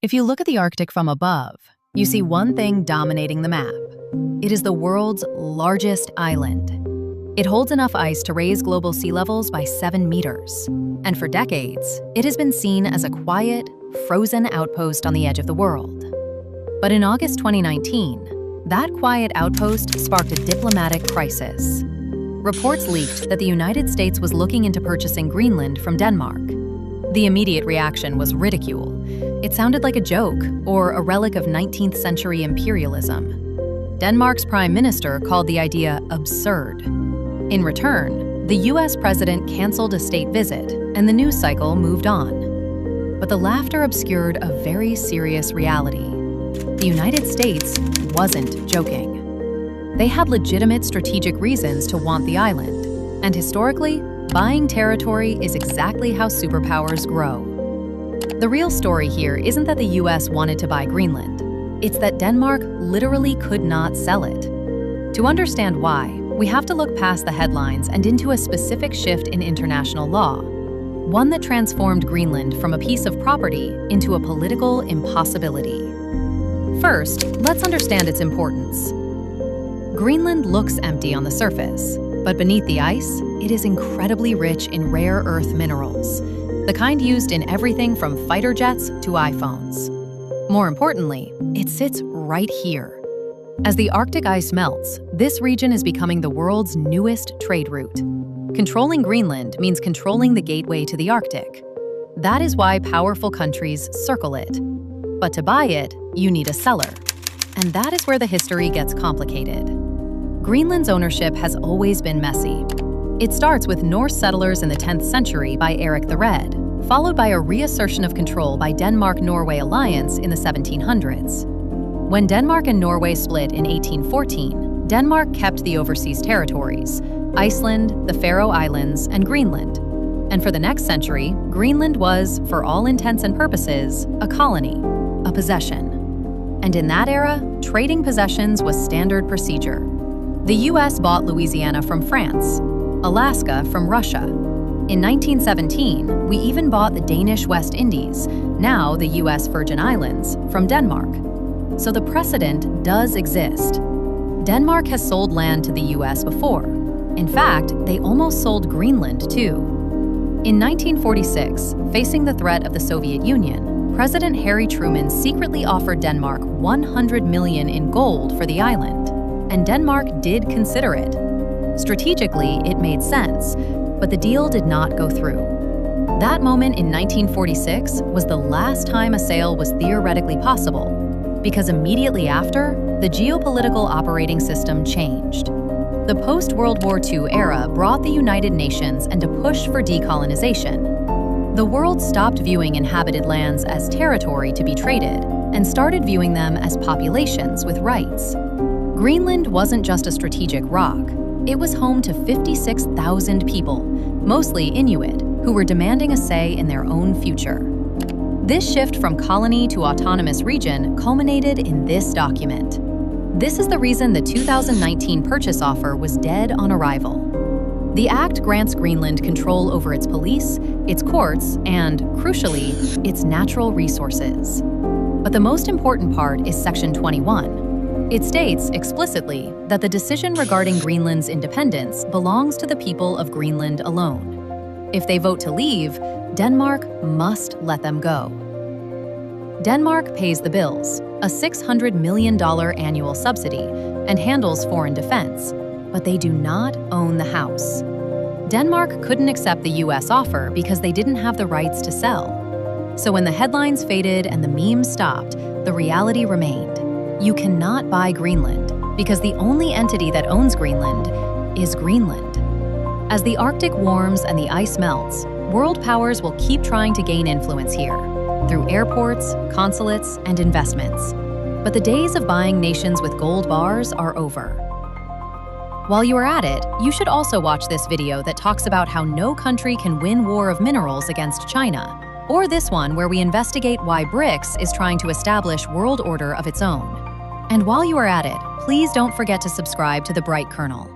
If you look at the Arctic from above, you see one thing dominating the map. It is the world's largest island. It holds enough ice to raise global sea levels by 7 meters. And for decades, it has been seen as a quiet, frozen outpost on the edge of the world. But in August 2019, that quiet outpost sparked a diplomatic crisis. Reports leaked that the United States was looking into purchasing Greenland from Denmark. The immediate reaction was ridicule. It sounded like a joke or a relic of 19th century imperialism. Denmark's prime minister called the idea absurd. In return, the US president canceled a state visit, and the news cycle moved on. But the laughter obscured a very serious reality. The United States wasn't joking. They had legitimate strategic reasons to want the island, and historically, buying territory is exactly how superpowers grow. The real story here isn't that the US wanted to buy Greenland. It's that Denmark literally could not sell it. To understand why, we have to look past the headlines and into a specific shift in international law, one that transformed Greenland from a piece of property into a political impossibility. First, let's understand its importance. Greenland looks empty on the surface, but beneath the ice, it is incredibly rich in rare earth minerals, the kind used in everything from fighter jets to iPhones. More importantly, it sits right here. As the Arctic ice melts, this region is becoming the world's newest trade route. Controlling Greenland means controlling the gateway to the Arctic. That is why powerful countries circle it. But to buy it, you need a seller. And that is where the history gets complicated. Greenland's ownership has always been messy. It starts with Norse settlers in the 10th century by Eric the Red, followed by a reassertion of control by Denmark-Norway alliance in the 1700s. When Denmark and Norway split in 1814, Denmark kept the overseas territories, Iceland, the Faroe Islands, and Greenland. And for the next century, Greenland was, for all intents and purposes, a colony, a possession. And in that era, trading possessions was standard procedure. The US bought Louisiana from France, Alaska from Russia. In 1917, we even bought the Danish West Indies, now the US Virgin Islands, from Denmark. So the precedent does exist. Denmark has sold land to the US before. In fact, they almost sold Greenland too. In 1946, facing the threat of the Soviet Union, President Harry Truman secretly offered Denmark $100 million in gold for the island, and Denmark did consider it. Strategically, it made sense, but the deal did not go through. That moment in 1946 was the last time a sale was theoretically possible, because immediately after, the geopolitical operating system changed. The post-World War II era brought the United Nations and a push for decolonization. The world stopped viewing inhabited lands as territory to be traded and started viewing them as populations with rights. Greenland wasn't just a strategic rock. It was home to 56,000 people, mostly Inuit, who were demanding a say in their own future. This shift from colony to autonomous region culminated in this document. This is the reason the 2019 purchase offer was dead on arrival. The act grants Greenland control over its police, its courts, and, crucially, its natural resources. But the most important part is Section 21. It states explicitly that the decision regarding Greenland's independence belongs to the people of Greenland alone. If they vote to leave, Denmark must let them go. Denmark pays the bills, a $600 million annual subsidy, and handles foreign defense, but they do not own the house. Denmark couldn't accept the US offer because they didn't have the rights to sell. So when the headlines faded and the memes stopped, the reality remained. You cannot buy Greenland because the only entity that owns Greenland is Greenland. As the Arctic warms and the ice melts, world powers will keep trying to gain influence here through airports, consulates, and investments. But the days of buying nations with gold bars are over. While you are at it, you should also watch this video that talks about how no country can win war of minerals against China, or this one where we investigate why BRICS is trying to establish world order of its own. And while you are at it, please don't forget to subscribe to the Bright Kernel.